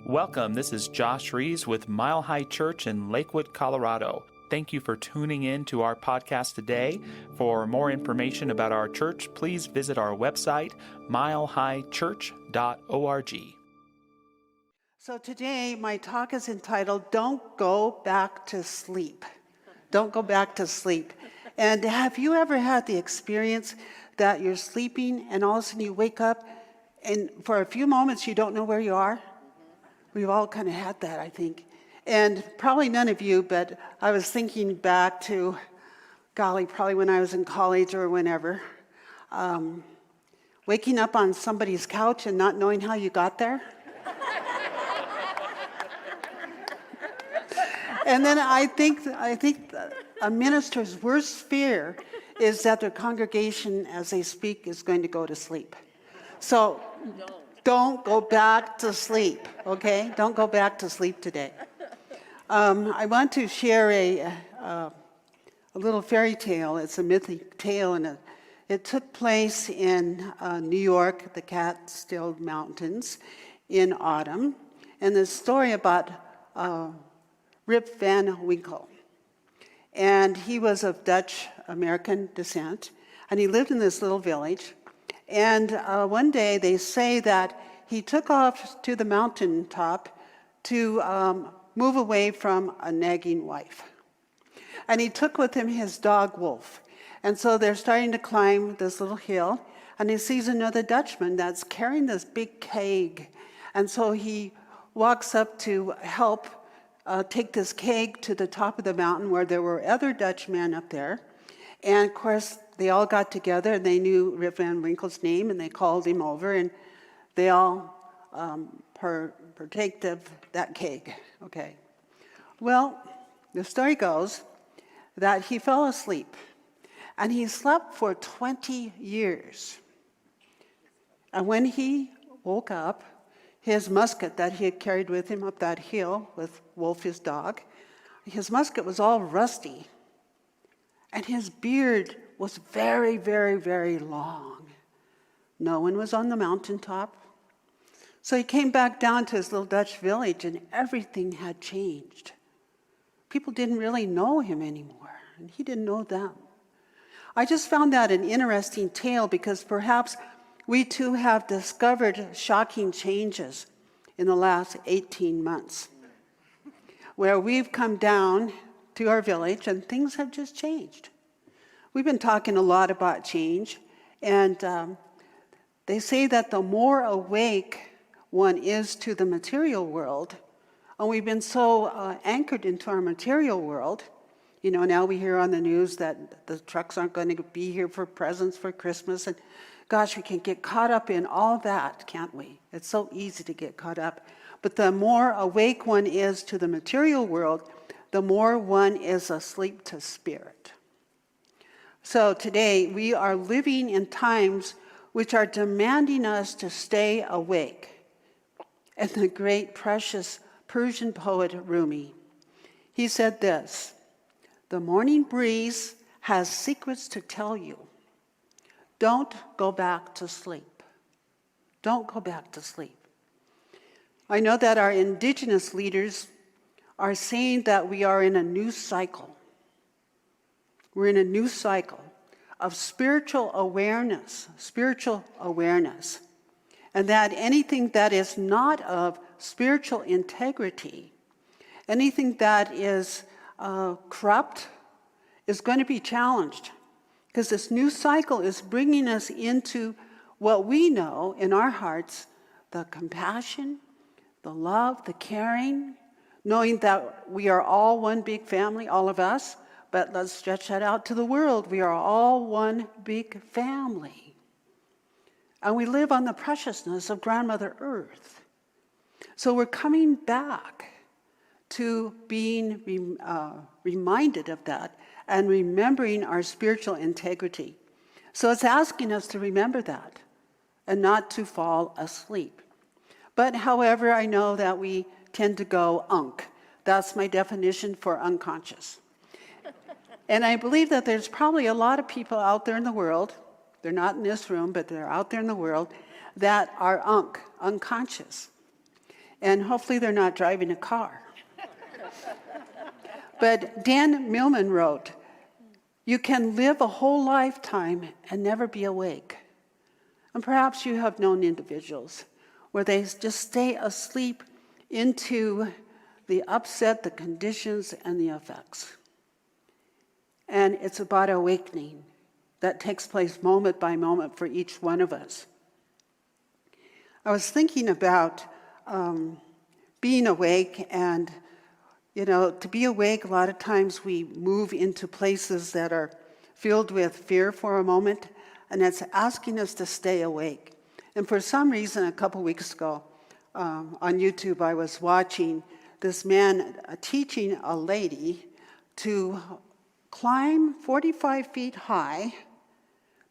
Welcome, this is Josh Rees with Mile High Church in Lakewood, Colorado. Thank you for tuning in to our podcast today. For more information about our church, please visit our website, milehighchurch.org. So today, my talk is entitled, Don't Go Back to Sleep. Don't go back to sleep. And have you ever had the experience that you're sleeping and all of a sudden you wake up and for a few moments you don't know where you are? We've all kind of had that, I think. And probably none of you, but I was thinking back to, probably when I was in college or whenever, waking up on somebody's couch and not knowing how you got there. And then I think a minister's worst fear is that their congregation, as they speak, is going to go to sleep. So don't go back to sleep, okay? Don't go back to sleep today. I want to share a little fairy tale. It's a mythic tale, and it took place in New York, the Catskill Mountains, in autumn. And the story about Rip Van Winkle. And he was of Dutch-American descent, and he lived in this little village. And one day they say that he took off to the mountaintop to move away from a nagging wife. And he took with him his dog, Wolf. And so they're starting to climb this little hill, and he sees another Dutchman that's carrying this big keg. And so he walks up to help take this keg to the top of the mountain where there were other Dutchmen up there. And of course, they all got together and they knew Rip Van Winkle's name and they called him over and they all partake of that keg. Okay. Well, the story goes that he fell asleep and he slept for 20 years. And when he woke up, his musket that he had carried with him up that hill with Wolf, his dog, his musket was all rusty. And his beard was very, very, very long. No one was on the mountaintop. So he came back down to his little Dutch village and everything had changed. People didn't really know him anymore, and he didn't know them. I just found that an interesting tale because perhaps we too have discovered shocking changes in the last 18 months, where we've come down to our village and things have just changed. We've been talking a lot about change, and they say that the more awake one is to the material world, and we've been so anchored into our material world. You know, now we hear on the news that the trucks aren't going to be here for presents for Christmas, and gosh, we can get caught up in all that, can't we? It's so easy to get caught up. But the more awake one is to the material world, the more one is asleep to spirit. So today, we are living in times which are demanding us to stay awake. And the great, precious Persian poet Rumi, he said this, "The morning breeze has secrets to tell you. Don't go back to sleep. Don't go back to sleep." I know that our indigenous leaders are saying that we are in a new cycle. We're in a new cycle of spiritual awareness, and that anything that is not of spiritual integrity, anything that is corrupt, is going to be challenged. Because this new cycle is bringing us into what we know in our hearts, the compassion, the love, the caring, knowing that we are all one big family, all of us, but let's stretch that out to the world. We are all one big family. And we live on the preciousness of Grandmother Earth. So we're coming back to being reminded of that and remembering our spiritual integrity. So it's asking us to remember that and not to fall asleep. But however, I know that we tend to go unk. That's my definition for unconscious. And I believe that there's probably a lot of people out there in the world, they're not in this room, but they're out there in the world, that are unconscious. And hopefully they're not driving a car. But Dan Millman wrote, "You can live a whole lifetime and never be awake." And perhaps you have known individuals where they just stay asleep into the upset, the conditions, and the effects. And it's about awakening that takes place moment by moment for each one of us. I was thinking about being awake, and to be awake, a lot of times we move into places that are filled with fear for a moment, and it's asking us to stay awake. And for some reason, a couple weeks ago on YouTube, I was watching this man teaching a lady to climb 45 feet high,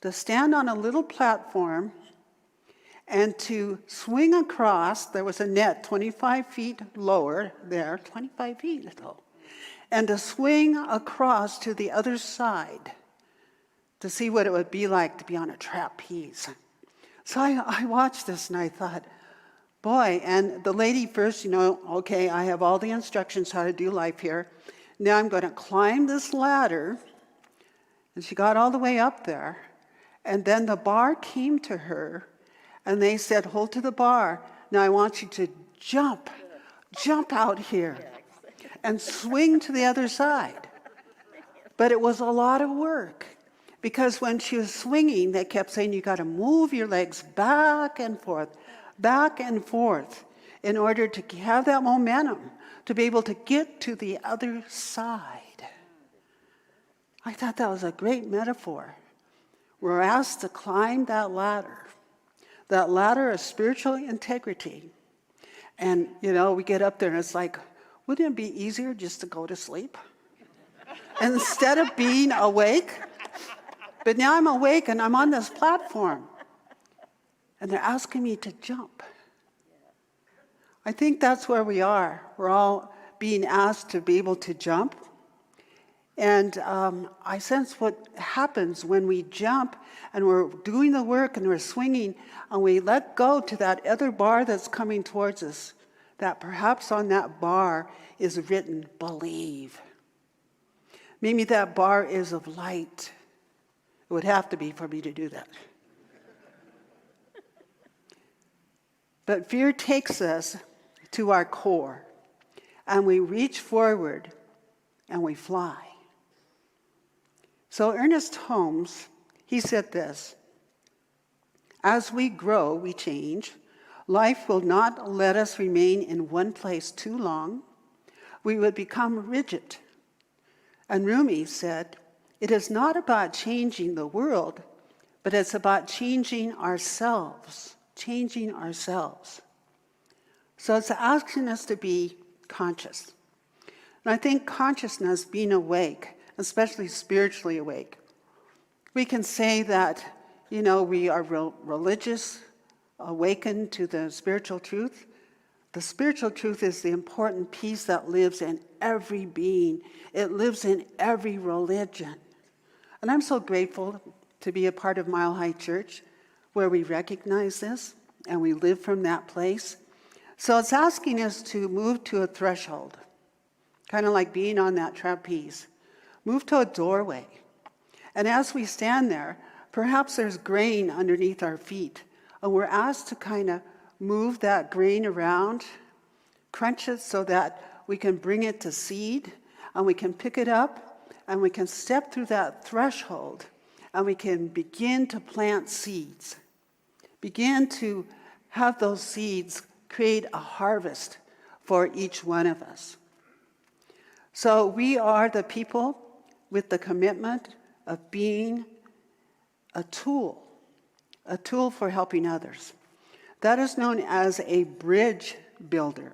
to stand on a little platform, and to swing across. There was a net 25 feet lower there, 25 feet though, and to swing across to the other side to see what it would be like to be on a trapeze. So I watched this and I thought, boy, and the lady first, okay, I have all the instructions how to do life here. Now I'm going to climb this ladder. And she got all the way up there. And then the bar came to her, and they said, hold to the bar. Now I want you to jump out here and swing to the other side. But it was a lot of work, because when she was swinging, they kept saying, you got to move your legs back and forth in order to have that momentum to be able to get to the other side. I thought that was a great metaphor. We're asked to climb that ladder of spiritual integrity. And, we get up there and it's like, wouldn't it be easier just to go to sleep instead of being awake? But now I'm awake and I'm on this platform. And they're asking me to jump. I think that's where we are. We're all being asked to be able to jump. And I sense what happens when we jump and we're doing the work and we're swinging and we let go to that other bar that's coming towards us, that perhaps on that bar is written, believe. Maybe that bar is of light. It would have to be for me to do that. But fear takes us to our core, and we reach forward and we fly. So Ernest Holmes, he said this, as we grow, we change. Life will not let us remain in one place too long. We would become rigid. And Rumi said, it is not about changing the world, but it's about changing ourselves. So it's asking us to be conscious. And I think consciousness, being awake, especially spiritually awake, we can say that, we are religious, awakened to the spiritual truth. The spiritual truth is the important piece that lives in every being. It lives in every religion. And I'm so grateful to be a part of Mile High Church, where we recognize this and we live from that place. So it's asking us to move to a threshold, kind of like being on that trapeze. Move to a doorway. And as we stand there, perhaps there's grain underneath our feet. And we're asked to kind of move that grain around, crunch it so that we can bring it to seed, and we can pick it up, and we can step through that threshold, and we can begin to plant seeds. Begin to have those seeds create a harvest for each one of us. So we are the people with the commitment of being a tool for helping others. That is known as a bridge builder.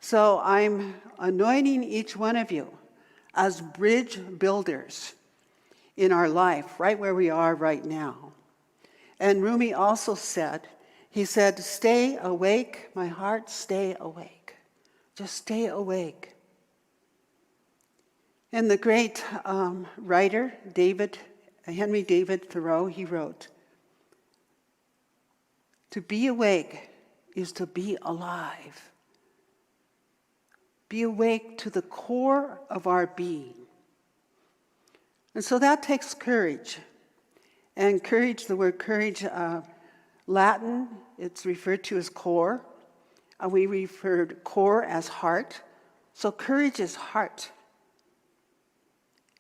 So I'm anointing each one of you as bridge builders in our life, right where we are right now. And Rumi also said, he said, stay awake, my heart, stay awake. Just stay awake. And the great writer, Henry David Thoreau, he wrote, to be awake is to be alive. Be awake to the core of our being. And so that takes courage. And courage, the word courage, Latin, it's referred to as core. We referred core as heart. So courage is heart.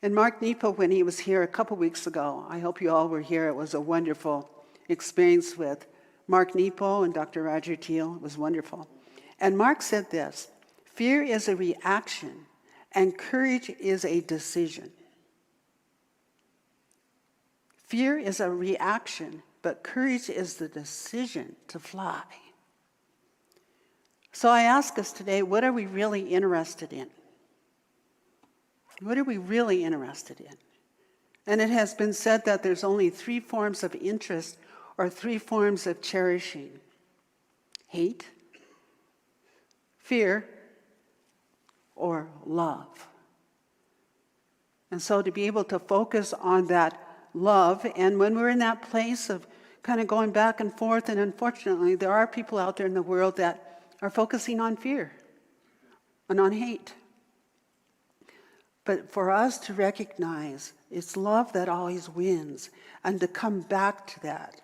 And Mark Nepo, when he was here a couple weeks ago, I hope you all were here. It was a wonderful experience with Mark Nepo and Dr. Roger Teal. It was wonderful. And Mark said this, fear is a reaction and courage is a decision. Fear is a reaction, but courage is the decision to fly. So I ask us today, what are we really interested in? What are we really interested in? And it has been said that there's only 3 forms of interest or 3 forms of cherishing. Hate, fear, or love. And so to be able to focus on that love, and when we're in that place of kind of going back and forth, and unfortunately there are people out there in the world that are focusing on fear and on hate. But for us to recognize it's love that always wins, and to come back to that,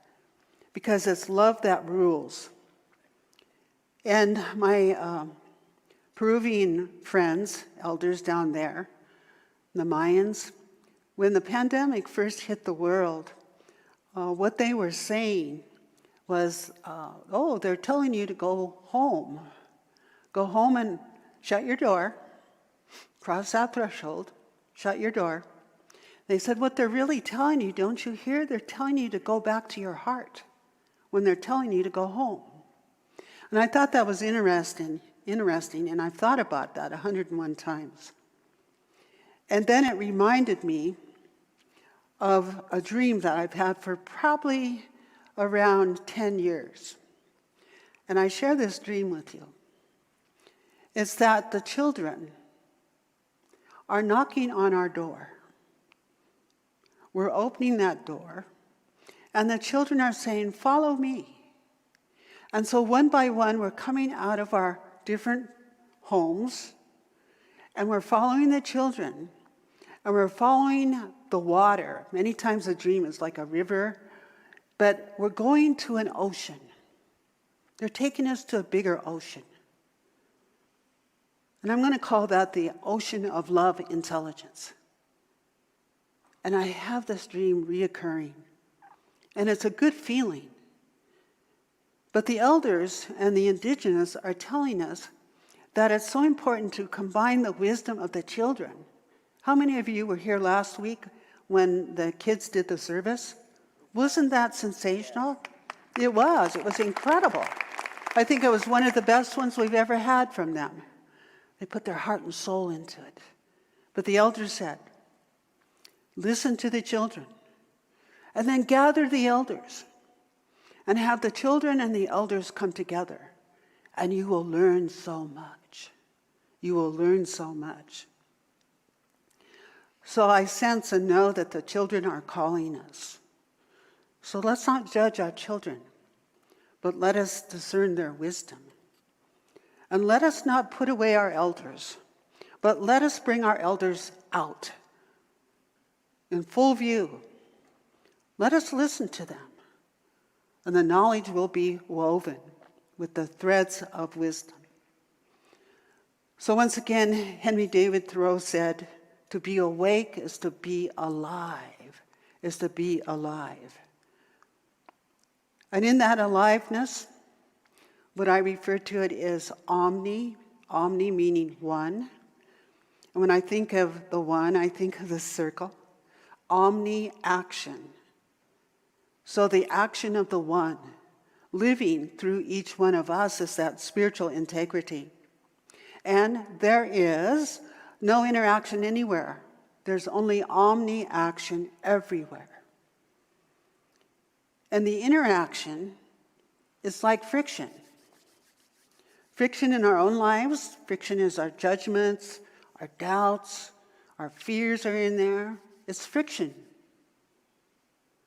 because it's love that rules. And my Peruvian friends, elders down there, the Mayans, when the pandemic first hit the world, what they were saying was, they're telling you to go home. Go home and shut your door, cross that threshold, shut your door. They said, what they're really telling you, don't you hear? They're telling you to go back to your heart when they're telling you to go home. And I thought that was interesting, and I've thought about that 101 times. And then it reminded me of a dream that I've had for probably around 10 years. And I share this dream with you. It's that the children are knocking on our door. We're opening that door, and the children are saying, follow me. And so one by one, we're coming out of our different homes, and we're following the children, and we're following the water. Many times a dream is like a river, but we're going to an ocean. They're taking us to a bigger ocean. And I'm going to call that the ocean of love intelligence. And I have this dream reoccurring. And it's a good feeling. But the elders and the indigenous are telling us that it's so important to combine the wisdom of the children. How many of you were here last week when the kids did the service? Wasn't that sensational? It was. It was incredible. I think it was one of the best ones we've ever had from them. They put their heart and soul into it. But the elders said, listen to the children, and then gather the elders, and have the children and the elders come together, and you will learn so much. You will learn so much. So I sense and know that the children are calling us. So let's not judge our children, but let us discern their wisdom. And let us not put away our elders, but let us bring our elders out in full view. Let us listen to them, and the knowledge will be woven with the threads of wisdom. So once again, Henry David Thoreau said, to be awake is to be alive, is to be alive. And in that aliveness, what I refer to it is omni meaning one. And when I think of the one, I think of the circle. Omni action. So the action of the one living through each one of us is that spiritual integrity. And there is no interaction anywhere. There's only omni action everywhere. And the interaction is like friction. Friction in our own lives, friction is our judgments, our doubts, our fears are in there. It's friction.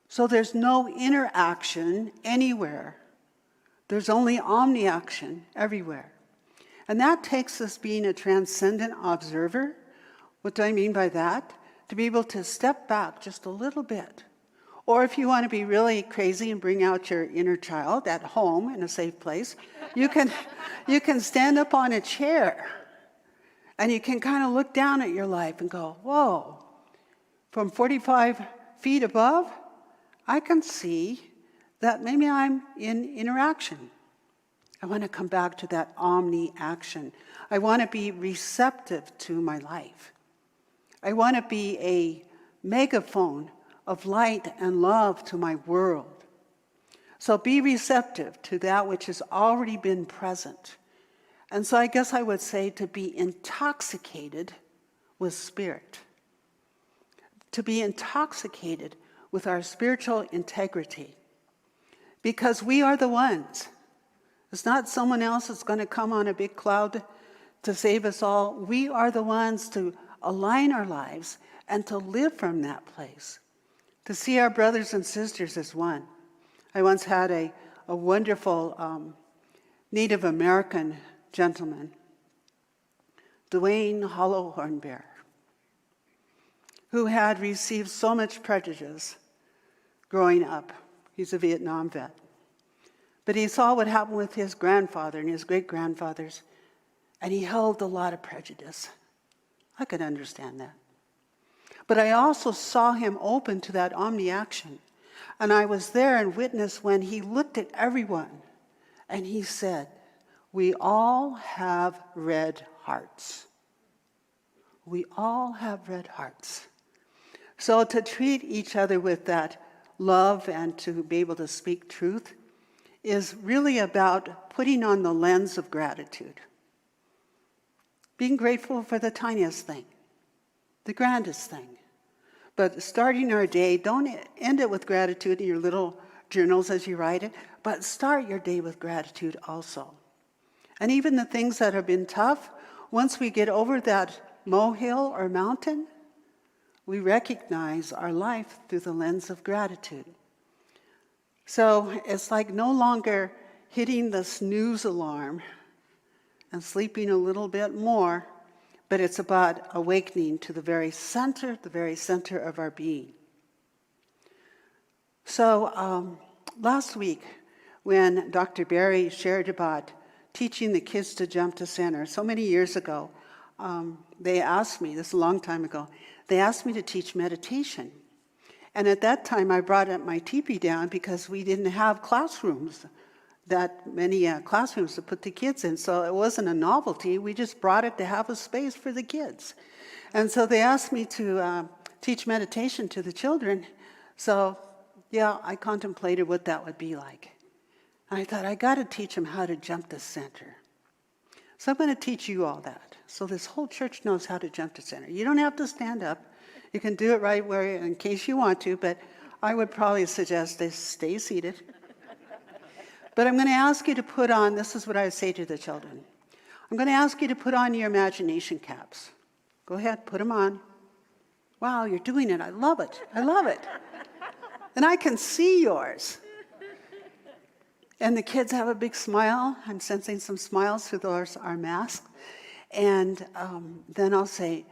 So there's no interaction anywhere. There's only omni-action everywhere. And that takes us being a transcendent observer. What do I mean by that? To be able to step back just a little bit. Or if you want to be really crazy and bring out your inner child at home in a safe place, you can stand up on a chair and you can kind of look down at your life and go, whoa, from 45 feet above, I can see that maybe I'm in interaction. I want to come back to that omni-action. I want to be receptive to my life. I want to be a megaphone of light and love to my world. So be receptive to that which has already been present. And so I guess I would say to be intoxicated with spirit. To be intoxicated with our spiritual integrity. Because we are the ones. It's not someone else that's going to come on a big cloud to save us all. We are the ones to align our lives and to live from that place. To see our brothers and sisters as one. I once had a wonderful Native American gentleman, Dwayne Hollowhorn Bear, who had received so much prejudice growing up. He's a Vietnam vet. But he saw what happened with his grandfather and his great-grandfathers, and he held a lot of prejudice. I could understand that. But I also saw him open to that omni-action. And I was there and witnessed when he looked at everyone and he said, we all have red hearts. We all have red hearts. So to treat each other with that love and to be able to speak truth is really about putting on the lens of gratitude. Being grateful for the tiniest thing, the grandest thing. But starting our day, don't end it with gratitude in your little journals as you write it, but start your day with gratitude also. And even the things that have been tough, once we get over that molehill or mountain, we recognize our life through the lens of gratitude. So it's like no longer hitting the snooze alarm and sleeping a little bit more, but it's about awakening to the very center of our being. So last week, when Dr. Barry shared about teaching the kids to jump to center, so many years ago, they asked me, this is a long time ago, they asked me to teach meditation. And at that time, I brought up my teepee down because we didn't have classrooms, that many classrooms to put the kids in. So it wasn't a novelty. We just brought it to have a space for the kids. And so they asked me to teach meditation to the children. So, yeah, I contemplated what that would be like. I thought, I got to teach them how to jump to center. So I'm going to teach you all that. So this whole church knows how to jump to center. You don't have to stand up. You can do it right where, in case you want to, but I would probably suggest they stay seated. But I'm going to ask you to put on, this is what I would say to the children. I'm going to ask you to put on your imagination caps. Go ahead, put them on. Wow, you're doing it. I love it. I love it. And I can see yours. And the kids have a big smile. I'm sensing some smiles through our masks. And then I'll say,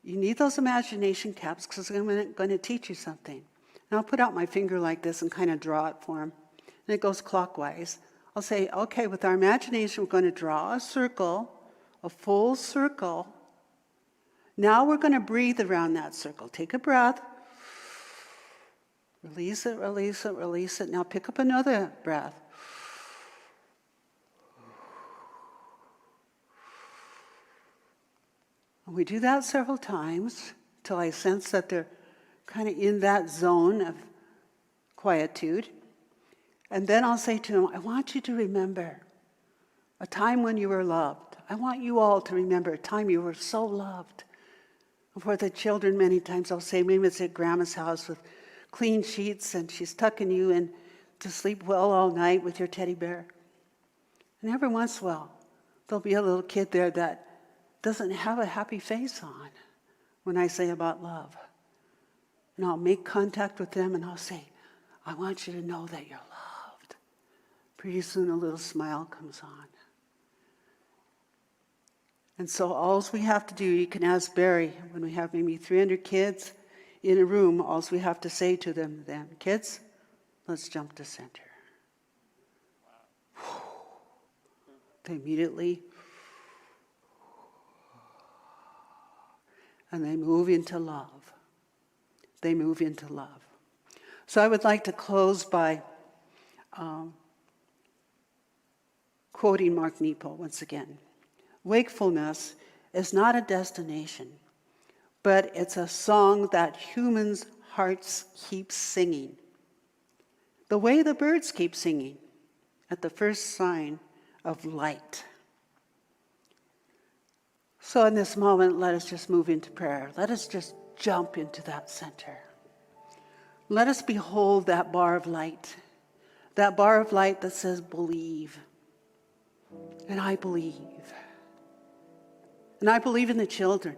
you need those imagination caps because I'm going to teach you something. And I'll put out my finger like this and kind of draw it for them. And it goes clockwise. I'll say, okay, with our imagination, we're going to draw a circle, a full circle. Now we're going to breathe around that circle. Take a breath. Release it, release it, release it. Now pick up another breath. And we do that several times till I sense that they're kind of in that zone of quietude. And then I'll say to them, I want you to remember a time when you were loved. I want you all to remember a time you were so loved. And for the children, many times I'll say, maybe it's at Grandma's house with clean sheets and she's tucking you in to sleep well all night with your teddy bear. And every once in a while, there'll be a little kid there that doesn't have a happy face on when I say about love. And I'll make contact with them and I'll say, I want you to know that you're loved. Pretty soon a little smile comes on. And so all we have to do, you can ask Barry, when we have maybe 300 kids in a room, all we have to say to them then, kids, let's jump to center. Wow. They immediately, and they move into love. They move into love. So I would like to close by quoting Mark Nepo once again. Wakefulness is not a destination, but it's a song that humans' hearts keep singing. The way the birds keep singing at the first sign of light. So in this moment, let us just move into prayer. Let us just jump into that center. Let us behold that bar of light that says believe. And I believe. And I believe in the children.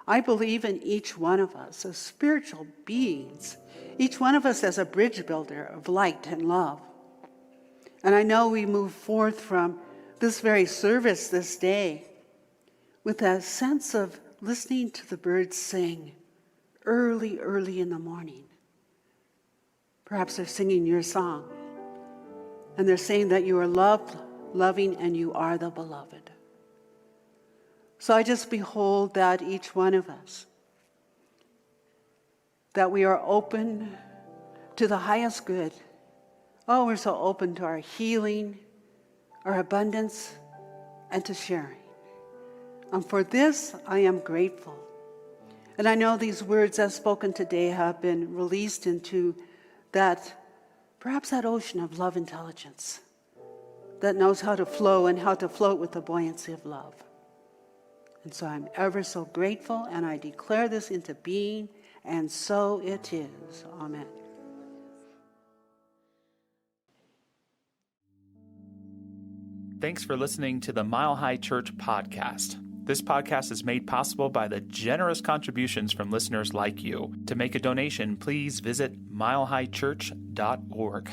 I believe in each one of us as spiritual beings, each one of us as a bridge builder of light and love. And I know we move forth from this very service this day with a sense of listening to the birds sing early, early in the morning. Perhaps they're singing your song, and they're saying that you are loved, loving, and you are the beloved. So I just behold that each one of us, that we are open to the highest good. Oh, we're so open to our healing, our abundance, and to sharing. And for this, I am grateful. And I know these words as spoken today have been released into that, perhaps that ocean of love intelligence that knows how to flow and how to float with the buoyancy of love. And so I'm ever so grateful, and I declare this into being, and so it is. Amen. Thanks for listening to the Mile High Church podcast. This podcast is made possible by the generous contributions from listeners like you. To make a donation, please visit milehighchurch.org.